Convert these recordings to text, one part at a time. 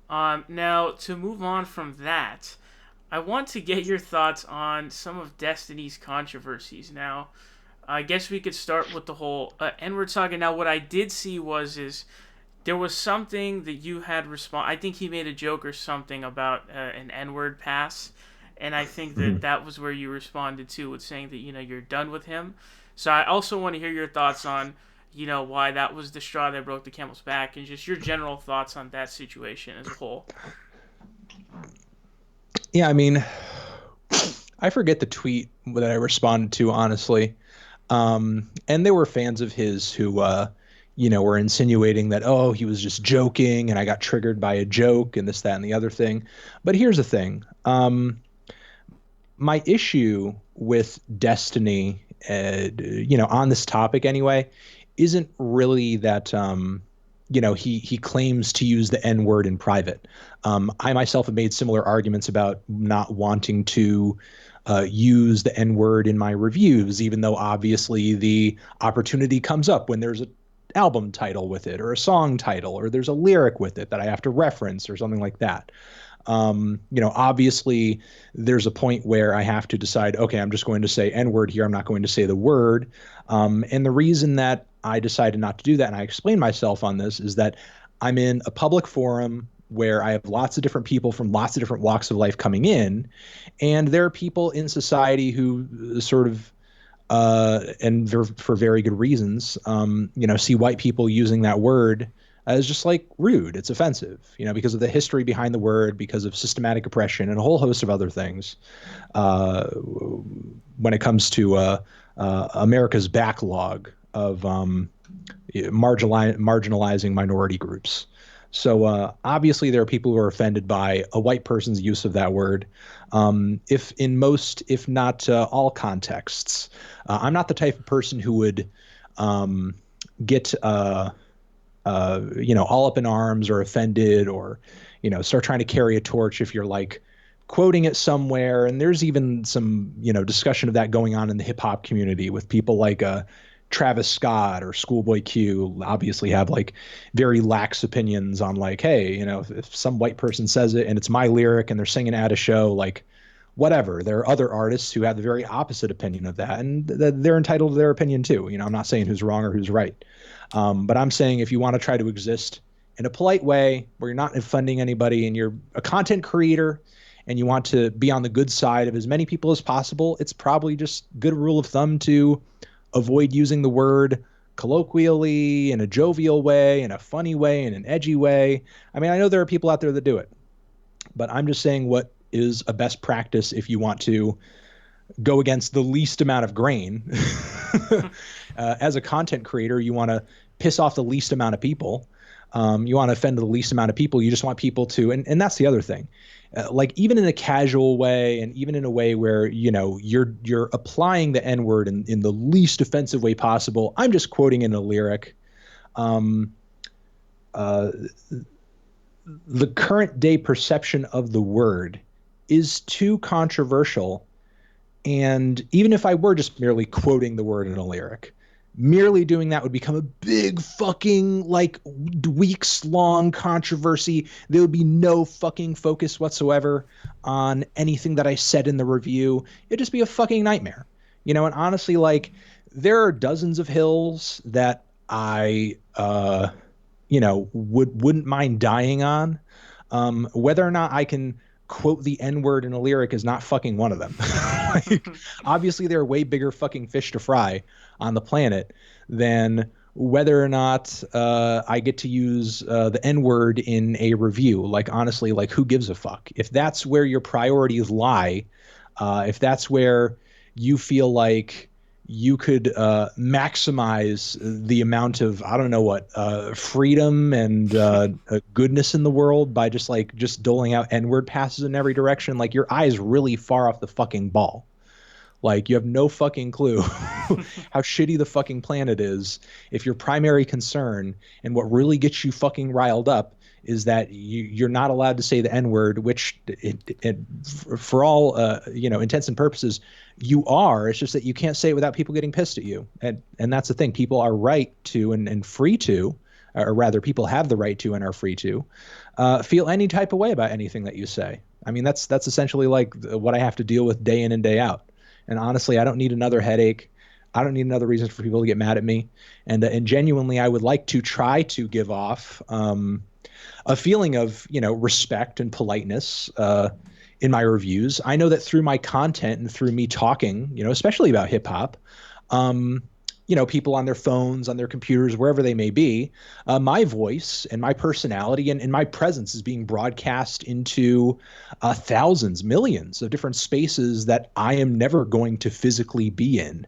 Now, to move on from that, I want to get your thoughts on some of Destiny's controversies. Now, I guess we could start with the whole N-word saga. Now, what I did see is there was something that you had respond. I think he made a joke or something about an N-word pass, and I think that Mhm. that was where you responded to with saying that you're done with him. So I also want to hear your thoughts on why that was the straw that broke the camel's back, and just your general thoughts on that situation as a whole. Yeah, I mean, I forget the tweet that I responded to, honestly. And there were fans of his who, were insinuating that, oh, he was just joking and I got triggered by a joke and this, that, and the other thing. But here's the thing. My issue with Destiny, on this topic anyway, isn't really that, he claims to use the N word in private. I myself have made similar arguments about not wanting to use the N word in my reviews, even though obviously the opportunity comes up when there's a album title with it or a song title or there's a lyric with it that I have to reference or something like that. Obviously there's a point where I have to decide, okay, I'm just going to say N word here. I'm not going to say the word. And the reason that I decided not to do that, and I explained myself on this, is that I'm in a public forum where I have lots of different people from lots of different walks of life coming in. And there are people in society who sort of, and for very good reasons, see white people using that word as just like rude. It's offensive, because of the history behind the word, because of systematic oppression, and a whole host of other things. When it comes to America's backlog of marginalizing minority groups. So obviously, there are people who are offended by a white person's use of that word. If in most, if not all contexts, I'm not the type of person who would get all up in arms or offended or, start trying to carry a torch if you're like quoting it somewhere. And there's even some, discussion of that going on in the hip hop community with people like Travis Scott or Schoolboy Q obviously have like very lax opinions on like, hey, if some white person says it and it's my lyric and they're singing at a show, like whatever. There are other artists who have the very opposite opinion of that, and they're entitled to their opinion too. I'm not saying who's wrong or who's right, but I'm saying if you want to try to exist in a polite way where you're not offending anybody and you're a content creator and you want to be on the good side of as many people as possible, it's probably just good rule of thumb to avoid using the word colloquially in a jovial way, in a funny way, in an edgy way. I mean, I know there are people out there that do it, but I'm just saying what is a best practice if you want to go against the least amount of grain. As a content creator, you want to piss off the least amount of people. You want to offend the least amount of people. You just want people to, and that's the other thing. Like even in a casual way, and even in a way where you're applying the N word in the least offensive way possible. I'm just quoting in a lyric. Um, uh, the current day perception of the word is too controversial. And even if I were just merely quoting the word in a lyric, merely doing that would become a big fucking like weeks long controversy. There would be no fucking focus whatsoever on anything that I said in the review. It'd just be a fucking nightmare. And honestly, like there are dozens of hills that I wouldn't mind dying on. Whether or not I can quote the N word in a lyric is not fucking one of them. Like, obviously, there are way bigger fucking fish to fry on the planet than whether or not I get to use the N word in a review. Like, honestly, like, who gives a fuck? If that's where your priorities lie, if that's where you feel like you could maximize the amount of I don't know what freedom and goodness in the world by just doling out N-word passes in every direction. Like your eye is really far off the fucking ball. Like you have no fucking clue how shitty the fucking planet is if your primary concern and what really gets you fucking riled up is that you're not allowed to say the N word, which for all intents and purposes, you are. It's just that you can't say it without people getting pissed at you, and that's the thing. People are right to and free to. or rather, people have the right to and are free to feel any type of way about anything that you say. I mean, that's essentially like what I have to deal with day in and day out. And honestly, I don't need another headache. I don't need another reason for people to get mad at me. And genuinely, I would like to try to give off a feeling of, respect and politeness in my reviews. I know that through my content and through me talking, especially about hip hop, um, people on their phones, on their computers, wherever they may be, my voice and my personality and my presence is being broadcast into thousands, millions of different spaces that I am never going to physically be in.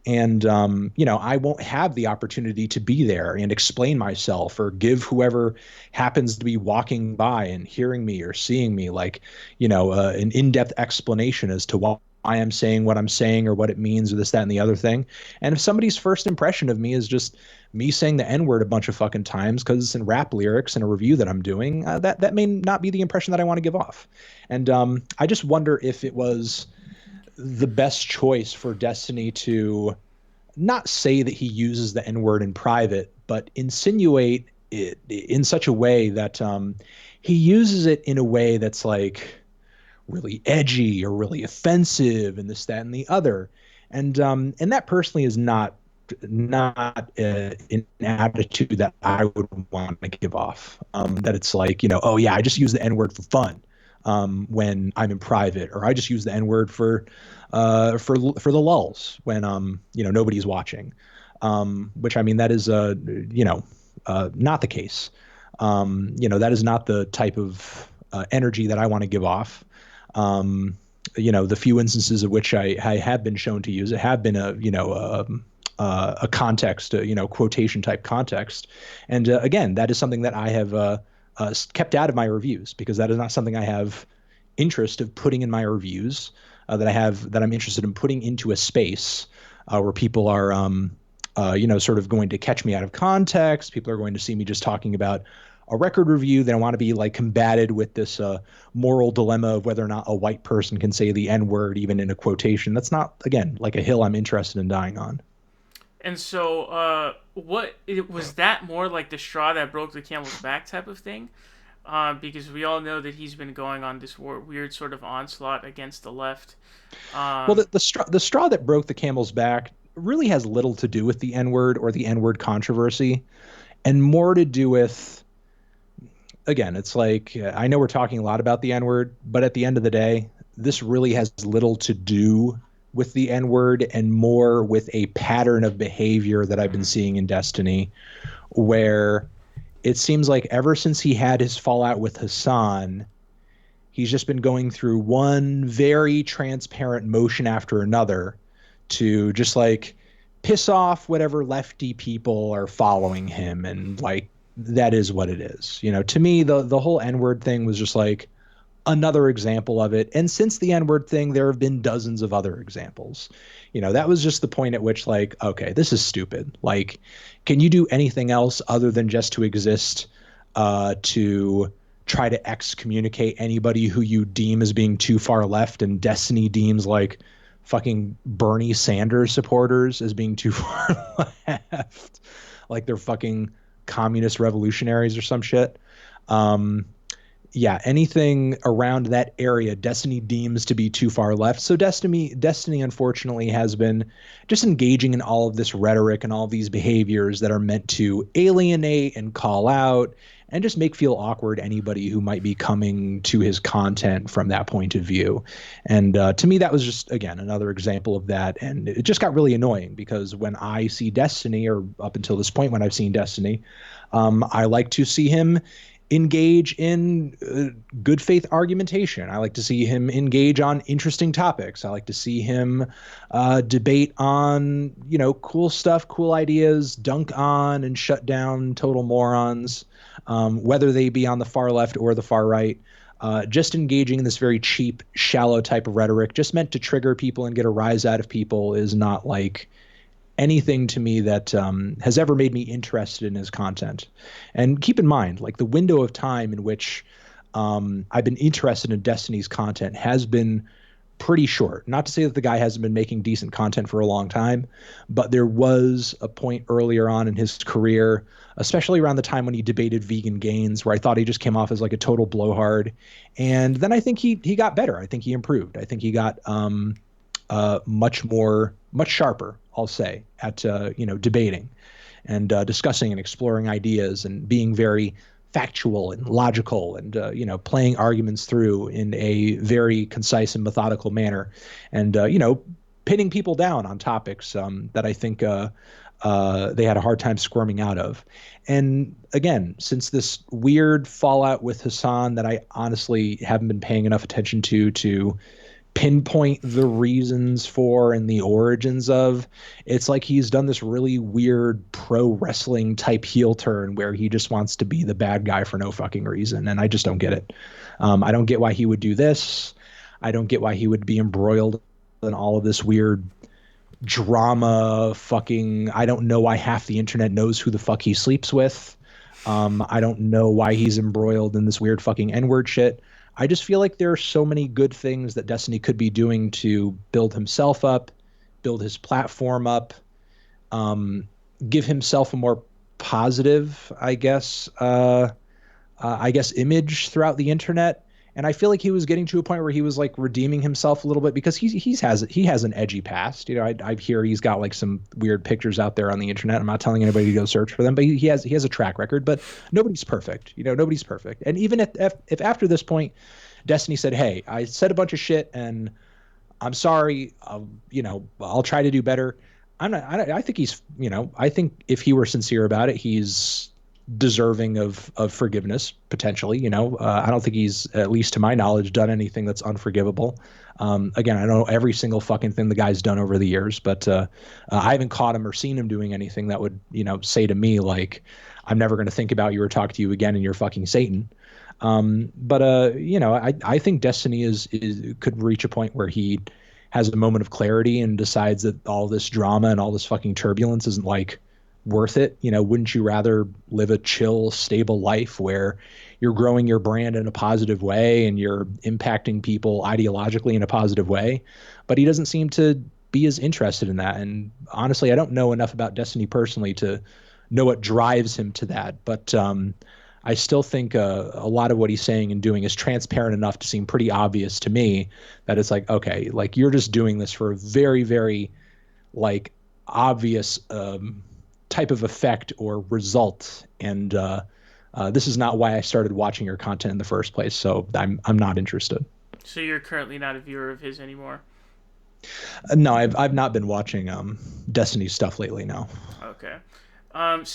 And, I won't have the opportunity to be there and explain myself or give whoever happens to be walking by and hearing me or seeing me like, an in-depth explanation as to why I'm saying what I'm saying or what it means or this, that, and the other thing. And if somebody's first impression of me is just me saying the N-word a bunch of fucking times because it's in rap lyrics in a review that I'm doing, that may not be the impression that I want to give off. And I just wonder if it was the best choice for Destiny to not say that he uses the N-word in private, but insinuate it in such a way that he uses it in a way that's like really edgy or really offensive and this, that, and the other. And that personally is not an attitude that I would want to give off. That it's like, oh yeah, I just use the N-word for fun when I'm in private, or I just use the N-word for the lulls when nobody's watching. Which, I mean, that is not the case. That is not the type of energy that I want to give off. The few instances of which I have been shown to use it have been a context, quotation type context. And again, that is something that I have kept out of my reviews, because that is not something I have interest of putting in my reviews, that I'm interested in putting into a space where people are, sort of going to catch me out of context. People are going to see me just talking about a record review. They don't want to be like combated with this moral dilemma of whether or not a white person can say the N-word even in a quotation. That's not, again, like a hill I'm interested in dying on. And so, was that more like the straw that broke the camel's back type of thing? Because we all know that he's been going on this weird sort of onslaught against the left. Well, the straw that broke the camel's back really has little to do with the N-word or the N-word controversy, and more to do with, again, it's like, I know we're talking a lot about the N-word, but at the end of the day, this really has little to do with the N-word and more with a pattern of behavior that I've been seeing in Destiny, where it seems like ever since he had his fallout with Hassan, he's just been going through one very transparent motion after another to just like piss off whatever lefty people are following him. And like, that is what it is. To me, the whole N-word thing was just like another example of it. And since the N-word thing, there have been dozens of other examples. That was just the point at which, like, okay, this is stupid. Like, can you do anything else other than just to exist to try to excommunicate anybody who you deem as being too far left, and Destiny deems like fucking Bernie Sanders supporters as being too far left, like they're fucking communist revolutionaries or some shit. Yeah, anything around that area Destiny deems to be too far left. So Destiny unfortunately has been just engaging in all of this rhetoric and all of these behaviors that are meant to alienate and call out and just make feel awkward anybody who might be coming to his content from that point of view. And to me, that was just, again, another example of that. And it just got really annoying, because when I see Destiny, or up until this point when I've seen Destiny, I like to see him engage in good faith argumentation. I like to see him engage on interesting topics. I like to see him debate on, cool stuff, cool ideas, dunk on and shut down total morons, whether they be on the far left or the far right. Just engaging in this very cheap, shallow type of rhetoric just meant to trigger people and get a rise out of people is not like anything to me that has ever made me interested in his content. And keep in mind, like, the window of time in which I've been interested in Destiny's content has been pretty short. Not to say that the guy hasn't been making decent content for a long time, but there was a point earlier on in his career, especially around the time when he debated vegan gains, where I thought he just came off as like a total blowhard. And then I think he got better. I think he improved. I think he got much sharper, I'll say, at debating and discussing and exploring ideas and being very factual and logical and playing arguments through in a very concise and methodical manner, and pinning people down on topics that I think they had a hard time squirming out of. And again, since this weird fallout with Hassan that I honestly haven't been paying enough attention to pinpoint the reasons for and the origins of, it's like he's done this really weird pro wrestling type heel turn where he just wants to be the bad guy for no fucking reason, and I just don't get it. I don't get why he would do this. I don't get why he would be embroiled in all of this weird drama. Fucking, I don't know why half the internet knows who the fuck he sleeps with. I don't know why he's embroiled in this weird fucking N-word shit. I just feel like there are so many good things that Destiny could be doing to build himself up, build his platform up, give himself a more positive, I guess, image throughout the internet. And I feel like he was getting to a point where he was like redeeming himself a little bit because he has an edgy past. I hear he's got like some weird pictures out there on the internet. I'm not telling anybody to go search for them, but he has a track record. But nobody's perfect. Nobody's perfect. And even if after this point, Destiny said, "Hey, I said a bunch of shit, and I'm sorry. I'll try to do better." I think I think if he were sincere about it, he's deserving of forgiveness potentially. I don't think he's, at least to my knowledge, done anything that's unforgivable. Again, I don't know every single fucking thing the guy's done over the years, but I haven't caught him or seen him doing anything that would say to me like, I'm never going to think about you or talk to you again and you're fucking Satan. But I think Destiny is could reach a point where he has a moment of clarity and decides that all this drama and all this fucking turbulence isn't like worth it. Wouldn't you rather live a chill, stable life where you're growing your brand in a positive way and you're impacting people ideologically in a positive way? But he doesn't seem to be as interested in that. And honestly, I don't know enough about Destiny personally to know what drives him to that. But I still think a lot of what he's saying and doing is transparent enough to seem pretty obvious to me that it's like, okay, like you're just doing this for a very, very like obvious type of effect or result, and this is not why I started watching your content in the first place. So I'm not interested. So you're currently not a viewer of his anymore? No, I've not been watching Destiny stuff lately. No. Okay.